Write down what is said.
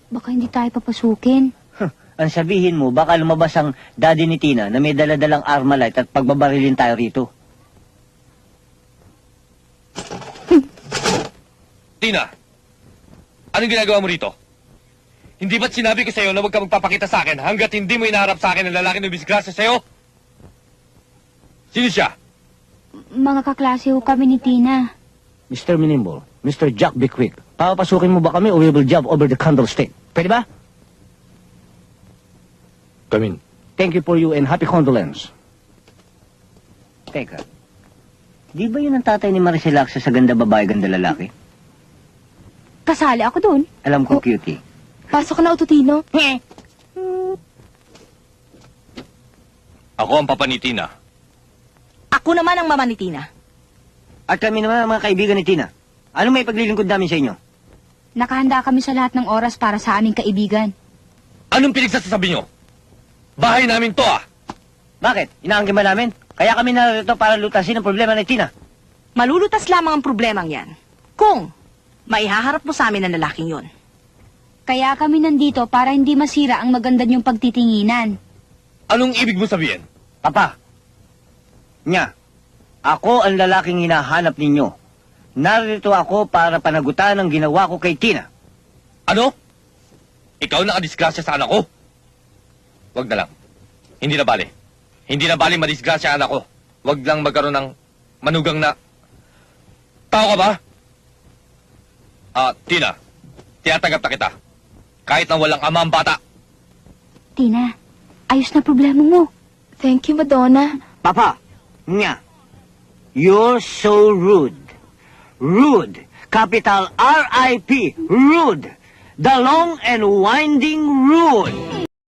Baka hindi tayo papasukin. Ang sabihin mo, baka lumabas ang daddy ni Tina na may daladalang Armalite at pagbabarilin tayo rito. Tina, anong ginagawa mo rito? Hindi ba't sinabi ko sa'yo na huwag ka magpapakita sa akin hanggat hindi mo inaharap sa akin ang lalaki na bisgrasya sa'yo? Sino siya? Mga kaklase ho kami ni Tina. Mr. Minimbol, Mr. Jack Bickwick, papapasukin mo ba kami o we will jump over the candlestick? Pwede ba? Come in. Thank you for you and happy condolence. Teka, di ba yun ang tatay ni Maricel Axa sa ganda babae, ganda lalaki? Kasali ako doon. Alam ko, cutie. Pasok na, Ututino. Ako ang papa ni Tina. Ako naman ang mama ni Tina. At kami naman ang mga kaibigan ni Tina. Ano may paglilingkod namin sa inyo? Nakahanda kami sa lahat ng oras para sa aming kaibigan. Anong pinagsasabi nyo? Bahay namin to ah! Bakit? Inaangkin ba namin? Kaya kami narito para lutasin ang problema ni Tina. Malulutas lamang ang problemang yan. Kung maihaharap mo sa amin ang lalaking yon. Kaya kami nandito para hindi masira ang maganda niyong pagtitinginan. Anong ibig mo sabihin? Papa, ako ang lalaking hinahanap ninyo. Narito ako para panagutan ang ginawa ko kay Tina. Ano? Ikaw nakadisgrasya sa anak ko? Wag na lang. Hindi na bali. Hindi na bali madisgrasya anak ko. Wag lang magkaroon ng manugang na... Tao ka ba? Tina, tinatanggap na kita. Kahit na walang ama ang bata. Tina, ayos na problema mo. Thank you, Madonna. Papa, you're so rude. Rude. Capital R-I-P. Rude. The long and winding rude.